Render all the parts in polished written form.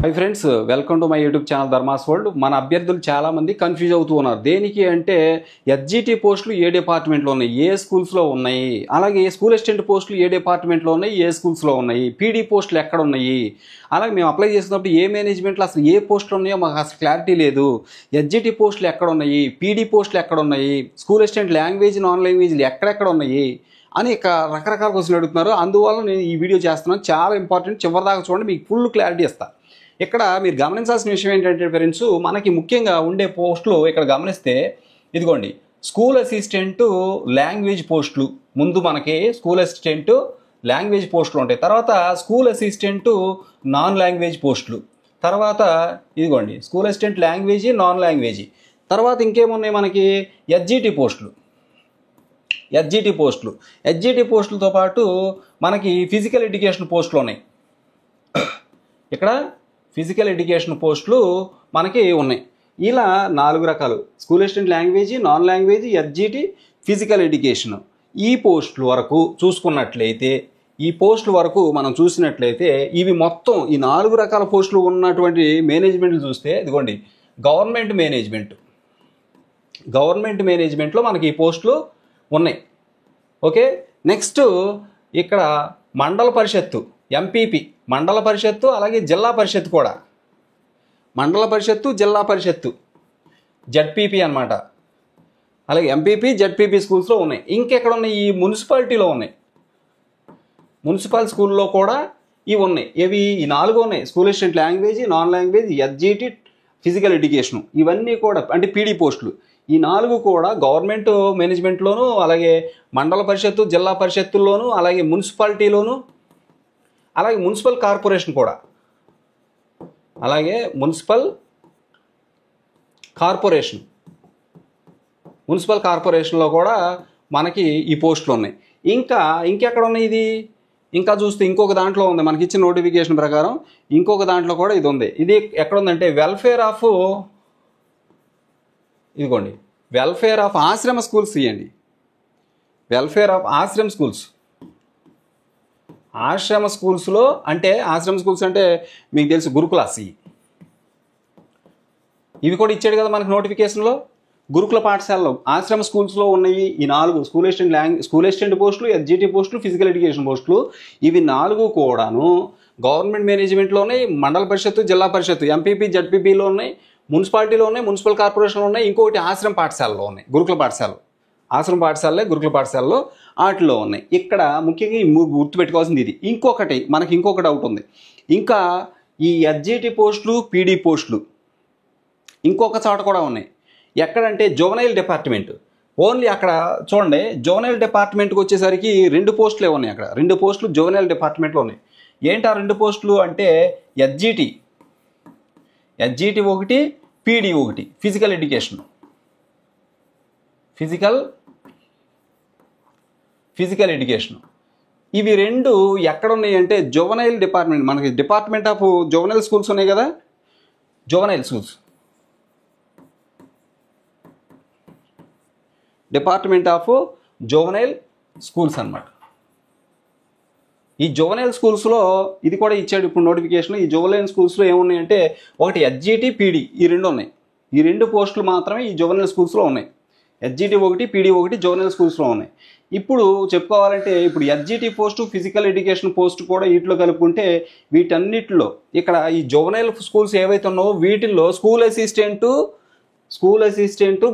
High friends, welcome to my YouTube channel Dharma's world. మన అభ్యర్థులు చాలామంది కన్ఫ్యూజ్ అవుతూ ఉన్నారు. దేనికి అంటే ఎస్జిటి పోస్టులు ఏ డిపార్ట్మెంట్లో ఉన్నాయి, ఏ స్కూల్స్లో ఉన్నాయి, అలాగే స్కూల్ అసిస్టెంట్ పోస్టులు ఏ డిపార్ట్మెంట్లో ఉన్నాయి, ఏ స్కూల్స్లో ఉన్నాయి, పీడీ పోస్టులు ఎక్కడ ఉన్నాయి, అలాగే మేము అప్లై చేసినప్పుడు ఏ మేనేజ్మెంట్లో అసలు ఏ పోస్టులు ఉన్నాయో మాకు అసలు క్లారిటీ లేదు. ఎస్జిటి పోస్టులు ఎక్కడ ఉన్నాయి, పీడీ పోస్టులు ఎక్కడ ఉన్నాయి, స్కూల్ అసిస్టెంట్ లాంగ్వేజ్ నాన్ లాంగ్వేజ్లు ఎక్కడెక్కడ ఉన్నాయి అని రకరకాల క్వశ్చన్లు అడుగుతున్నారు. అందువల్ల నేను ఈ వీడియో చేస్తున్నాను. చాలా ఇంపార్టెంట్, చివరిదాకా చూడండి, మీకు ఫుల్ క్లారిటీ ఇస్తాను. ఇక్కడ మీరు గమనించాల్సిన విషయం ఏంటంటే ఫ్రెండ్స్, మనకి ముఖ్యంగా ఉండే పోస్టులు ఇక్కడ గమనిస్తే ఇదిగోండి, స్కూల్ అసిస్టెంట్ లాంగ్వేజ్ పోస్టులు. ముందు మనకి స్కూల్ అసిస్టెంట్ లాంగ్వేజ్ పోస్టులు ఉంటాయి, తర్వాత స్కూల్ అసిస్టెంట్ నాన్ లాంగ్వేజ్ పోస్టులు, తర్వాత ఇదిగోండి school assistant language non language, తర్వాత ఇంకేమున్నాయి మనకి ఎస్జిటి పోస్టులు. ఎస్జిటి పోస్టులతో పాటు మనకి ఫిజికల్ ఎడ్యుకేషన్ పోస్టులు ఉన్నాయి. ఇక్కడ ఫిజికల్ ఎడ్యుకేషన్ పోస్టులు మనకి ఉన్నాయి. ఇలా 4 రకాలు: school assistant language, non language, SGT, physical education. ఈ పోస్టుల వరకు చూసుకున్నట్లయితే, మనం చూసినట్లయితే ఇవి మొత్తం ఈ 4 రకాల పోస్టులు ఉన్నటువంటి మేనేజ్మెంట్లు చూస్తే ఇదిగోండి గవర్నమెంట్ మేనేజ్మెంట్లో మనకి ఈ పోస్టులు ఉన్నాయి. ఓకే, నెక్స్ట్ ఇక్కడ మండల పరిషత్తు, ఎంపీపీ, మండల పరిషత్తు, అలాగే జిల్లా పరిషత్తు కూడా, మండల పరిషత్తు, జిల్లా పరిషత్తు, జడ్పీపీ అనమాట. అలాగే ఎంపీపీ, జడ్పీపీ స్కూల్స్లో ఉన్నాయి. ఇంకెక్కడ ఉన్నాయి? ఈ మున్సిపాలిటీలో ఉన్నాయి. మున్సిపల్ స్కూల్లో కూడా ఇవి ఉన్నాయి. ఇవి ఈ 4 ఉన్నాయి: school assistant language, non language, SGT, physical education. ఇవన్నీ కూడా అంటే పీడీ పోస్టులు. ఈ 4 కూడా గవర్నమెంట్ మేనేజ్మెంట్లోను, అలాగే మండల పరిషత్తు, జిల్లా పరిషత్తుల్లోను, అలాగే మున్సిపాలిటీలోను, అలాగే మున్సిపల్ కార్పొరేషన్ కూడా, అలాగే మున్సిపల్ కార్పొరేషన్లో కూడా మనకి ఈ పోస్టులు ఉన్నాయి. ఇంకెక్కడ ఉన్నాయి ఇది? ఇంకా చూస్తే ఇంకొక దాంట్లో ఉంది, మనకి ఇచ్చిన నోటిఫికేషన్ ప్రకారం ఇంకొక దాంట్లో కూడా ఇది ఉంది. ఇది ఎక్కడ ఉందంటే వెల్ఫేర్ ఆఫ్ ఆశ్రమ స్కూల్స్ ఇవ్వండి. వెల్ఫేర్ ఆఫ్ ఆశ్రమ స్కూల్స్లో అంటే ఆశ్రమ స్కూల్స్ అంటే మీకు తెలుసు గురుకులాస్. ఇవి కూడా ఇచ్చాడు కదా మనకు నోటిఫికేషన్లో. గురుకుల పాఠశాలలో ఆశ్రమ స్కూల్స్లో ఉన్నాయి ఈ 4: స్కూల్ అసిస్టెంట్ పోస్టులు, ఎస్జిటి పోస్టులు, ఫిజికల్ ఎడ్యుకేషన్ పోస్టులు. ఇవి 4 కూడాను గవర్నమెంట్ మేనేజ్మెంట్లో ఉన్నాయి. మండల పరిషత్తు, జిల్లా పరిషత్తు, ఎంపీపీ, జడ్పీపీలో ఉన్నాయి, మున్సిపాలిటీలో ఉన్నాయి, మున్సిపల్ కార్పొరేషన్లో ఉన్నాయి. ఇంకొకటి ఆశ్రమ పాఠశాలలో ఉన్నాయి, గురుకుల పాఠశాలలో వాటిలో ఉన్నాయి. ఇక్కడ ముఖ్యంగా ఈ 3 గుర్తుపెట్టుకోవాల్సింది ఇది. మనకి ఇంకొక డౌట్ ఉంది. ఇంకా ఈ ఎస్జిటి పోస్టులు, పీడీ పోస్టులు ఇంకొక చోట కూడా ఉన్నాయి. ఎక్కడంటే జువెనైల్ డిపార్ట్మెంట్. ఓన్లీ అక్కడ చూడండి, జువెనైల్ డిపార్ట్మెంట్కి వచ్చేసరికి 2 పోస్టులే ఉన్నాయి. అక్కడ 2 పోస్టులు జువెనైల్ డిపార్ట్మెంట్లో ఉన్నాయి. ఏంటి ఆ 2 పోస్టులు అంటే ఎస్జిటి ఒకటి, పీడీ ఒకటి, ఫిజికల్ ఎడ్యుకేషన్. ఇవి 2 ఎక్కడ ఉన్నాయి అంటే జువెనైల్ డిపార్ట్మెంట్. మనకి డిపార్ట్మెంట్ ఆఫ్ జువెనైల్ స్కూల్స్ ఉన్నాయి కదా, డిపార్ట్మెంట్ ఆఫ్ జువెనైల్ స్కూల్స్ అన్నమాట. ఈ జువెనైల్ స్కూల్స్లో ఇది కూడా ఇచ్చాడు ఇప్పుడు నోటిఫికేషన్. ఈ జువెనైల్ స్కూల్స్లో ఏమున్నాయంటే ఒకటి ఎస్జిటి, పీడీ, ఈ 2 ఉన్నాయి. ఈ 2 పోస్టులు మాత్రమే ఈ జువెనైల్ స్కూల్స్లో ఉన్నాయి. ఎస్జిటి ఒకటి, పీడీ ఒకటి జువెనైల్ స్కూల్స్లో ఉన్నాయి. ఇప్పుడు చెప్పుకోవాలంటే ఇప్పుడు SGT post, physical education post కూడా వీటిలో కలుపుకుంటే వీటన్నిటిలో ఇక్కడ ఈ జువెనైల్ స్కూల్స్ ఏవైతే ఉన్నావో వీటిల్లో స్కూల్ అసిస్టెంట్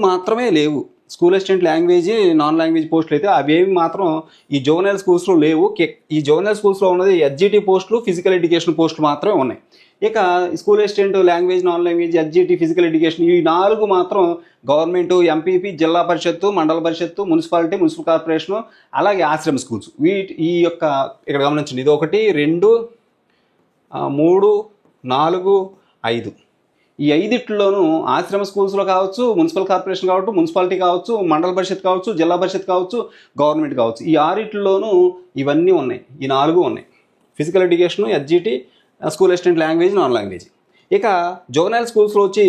మాత్రమే లేవు. School assistant language, non language పోస్టులు అయితే అవేవి మాత్రం ఈ జువెనైల్ స్కూల్స్లో లేవు. ఈ జువెనైల్ స్కూల్స్లో ఉన్నది ఎస్జిటి పోస్టులు, ఫిజికల్ ఎడ్యుకేషన్ పోస్టులు మాత్రమే ఉన్నాయి. ఇక school assistant language, non language, SGT, physical education ఈ 4 మాత్రం గవర్నమెంట్, ఎంపీపీ, జిల్లా పరిషత్తు, మండల పరిషత్తు, మున్సిపాలిటీ, మున్సిపల్ కార్పొరేషను, అలాగే ఆశ్రమ స్కూల్స్. ఇక్కడ గమనించండి, ఇది 1, 2, 3, 4, 5. ఈ 5 ఆశ్రమ స్కూల్స్లో కావచ్చు, మున్సిపల్ కార్పొరేషన్ కావచ్చు, మున్సిపాలిటీ కావచ్చు, మండల పరిషత్ కావచ్చు, జిల్లా పరిషత్ కావచ్చు, గవర్నమెంట్ కావచ్చు. ఈ 6 ఇవన్నీ ఉన్నాయి. ఈ 4 ఉన్నాయి: physical education, SGT, school assistant language, non language. ఇక జువెనైల్ స్కూల్స్లో వచ్చి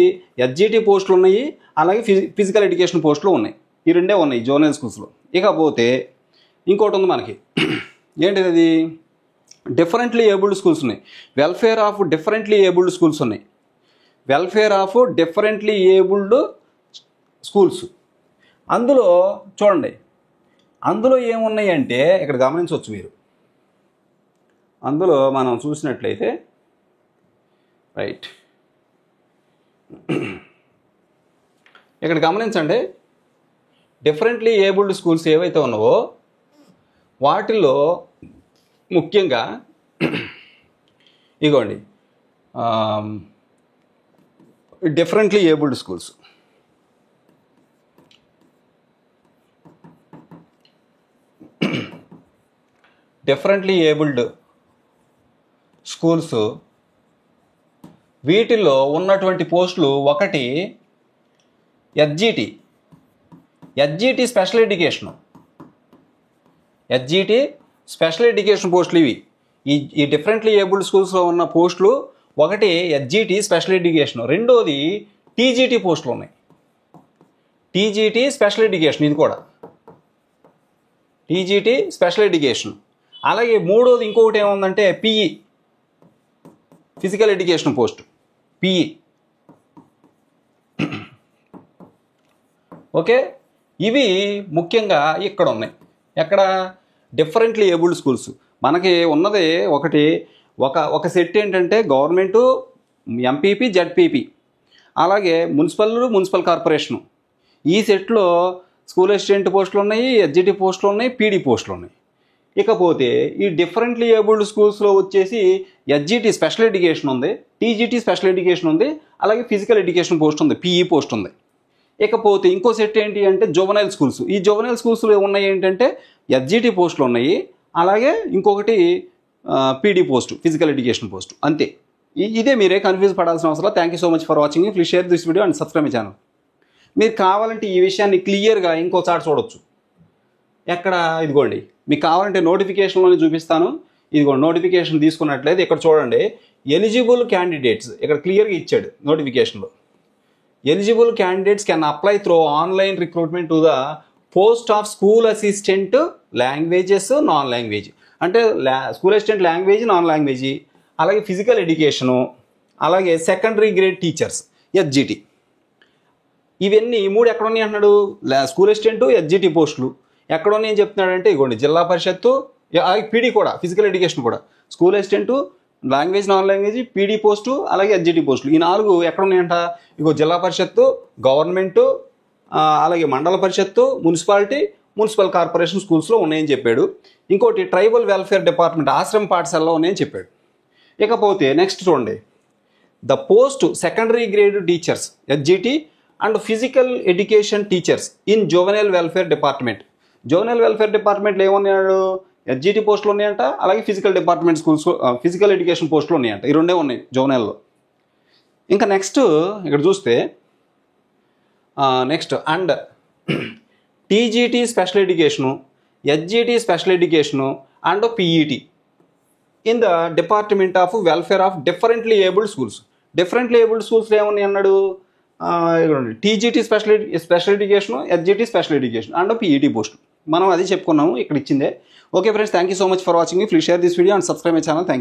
ఎస్జిటి పోస్టులు ఉన్నాయి, అలాగే ఫిజికల్ ఎడ్యుకేషన్ పోస్టులు ఉన్నాయి. ఈ 2 ఉన్నాయి జువెనైల్ స్కూల్స్లో. ఇకపోతే ఇంకోటి ఉంది మనకి, ఏంటిది? డిఫరెంట్లీ ఏబుల్డ్ స్కూల్స్ ఉన్నాయి, welfare of differently abled schools ఉన్నాయి, welfare of differently abled schools. అందులో చూడండి, అందులో ఏమున్నాయి అంటే ఇక్కడ గమనించవచ్చు మీరు. అందులో మనం చూసినట్లయితే రైట్ ఇక్కడ గమనించండి, డిఫరెంట్లీ ఏబుల్డ్ స్కూల్స్ ఏవైతే ఉన్నావో వాటిల్లో ముఖ్యంగా ఇగోండి differently abled schools. Differently abled schools వీటిల్లో ఉన్నటువంటి పోస్టులు ఒకటి SGT special education. SGT special education పోస్టులు ఇవి. ఈ డిఫరెంట్లీ ఏబుల్డ్ స్కూల్స్లో ఉన్న పోస్టులు ఒకటి ఎస్జిటి స్పెషల్ ఎడ్యుకేషన్, రెండోది టీజీటీ పోస్టులు ఉన్నాయి. టీజీటీ స్పెషల్ ఎడ్యుకేషన్, ఇది కూడా టీజీటీ స్పెషల్ ఎడ్యుకేషన్. అలాగే మూడోది ఇంకొకటి ఏముందంటే PE physical education post, PE. Okay, ఇవి ముఖ్యంగా ఇక్కడ ఉన్నాయి. ఎక్కడ? Differently abled schools. మనకి ఉన్నది ఒక సెట్ ఏంటంటే గవర్నమెంటు, ఎంపీపీ, జెడ్పీపీ, అలాగే మున్సిపల్ కార్పొరేషను. ఈ సెట్లో స్కూల్ అసిస్టెంట్ పోస్టులు ఉన్నాయి, ఎస్జిటి పోస్టులు ఉన్నాయి, పీడీ పోస్టులు ఉన్నాయి. ఇకపోతే ఈ డిఫరెంట్లీ ఏబుల్డ్ స్కూల్స్లో వచ్చేసి ఎస్జిటి స్పెషల్ ఎడ్యుకేషన్ ఉంది, టీజీటీ స్పెషల్ ఎడ్యుకేషన్ ఉంది, అలాగే ఫిజికల్ ఎడ్యుకేషన్ పోస్ట్ ఉంది, పీఈ పోస్ట్ ఉంది. ఇకపోతే ఇంకో సెట్ ఏంటి అంటే జువెనైల్ స్కూల్స్. ఈ జువెనైల్ స్కూల్స్లో ఉన్నాయి ఏంటంటే ఎస్జిటి పోస్టులు ఉన్నాయి, అలాగే ఇంకొకటి PD post, physical education post. అంతే. ఇదే, మీరే కన్ఫ్యూజ్ పడాల్సిన అవసరం. Thank you so much for watching. Please share this video and subscribe my channel. మీరు కావాలంటే ఈ విషయాన్ని క్లియర్గా ఇంకోసారి చూడొచ్చు. ఎక్కడ? ఇదిగోండి, మీకు కావాలంటే నోటిఫికేషన్లోనే చూపిస్తాను. ఇదిగోండి, నోటిఫికేషన్ తీసుకున్నట్లయితే ఇక్కడ చూడండి, ఎలిజిబుల్ క్యాండిడేట్స్ ఇక్కడ క్లియర్గా ఇచ్చాడు నోటిఫికేషన్లో. Eligible candidates can apply through online recruitment to the post of school assistant languages, non language. అంటే school assistant language, non language, అలాగే ఫిజికల్ ఎడ్యుకేషను, అలాగే సెకండరీ గ్రేడ్ టీచర్స్, ఎస్జిటి. ఇవన్నీ మూడు ఎక్కడ ఉన్నాయి అంటున్నాడు? స్కూల్ అసిస్టెంట్, ఎస్జిటి పోస్టులు ఎక్కడ ఉన్నాయి అని చెప్తున్నాడంటే ఇగోండి, జిల్లా పరిషత్తు, పీడీ కూడా, ఫిజికల్ ఎడ్యుకేషన్ కూడా, school assistant, language, non language, PD post, అలాగే ఎస్జిటి పోస్టులు. ఈ నాలుగు ఎక్కడ ఉన్నాయంట? ఇగో జిల్లా పరిషత్తు, గవర్నమెంటు, అలాగే మండల పరిషత్తు, మున్సిపల్ కార్పొరేషన్ స్కూల్స్లో ఉన్నాయని చెప్పాడు. ఇంకోటి ట్రైబల్ వెల్ఫేర్ డిపార్ట్మెంట్, ఆశ్రమ పాఠశాలలో ఉన్నాయని చెప్పాడు. ఇకపోతే నెక్స్ట్ చూడండి, the post secondary grade teachers, SGT, and physical education teachers in juvenile welfare department. Juvenile welfare డిపార్ట్మెంట్లో ఏమన్నాడు? ఎస్జిటి పోస్టులు ఉన్నాయంట, అలాగే physical department schools, physical education పోస్టులు ఉన్నాయంట. ఈ రెండే ఉన్నాయి జువెనైల్లో. ఇంకా నెక్స్ట్ ఇక్కడ చూస్తే next and TGT special education, SGT special education and PET in the department of welfare of differently abled schools. Differently abled స్కూల్స్లో ఏమన్నాయి అన్నాడు? TGT special education, SGT special education and PET post. మనం అది చెప్పుకున్నాము, ఇక్కడ ఇచ్చిందే. Okay friends, thank you so much for watching. Please share this video and subscribe my channel. Thank you.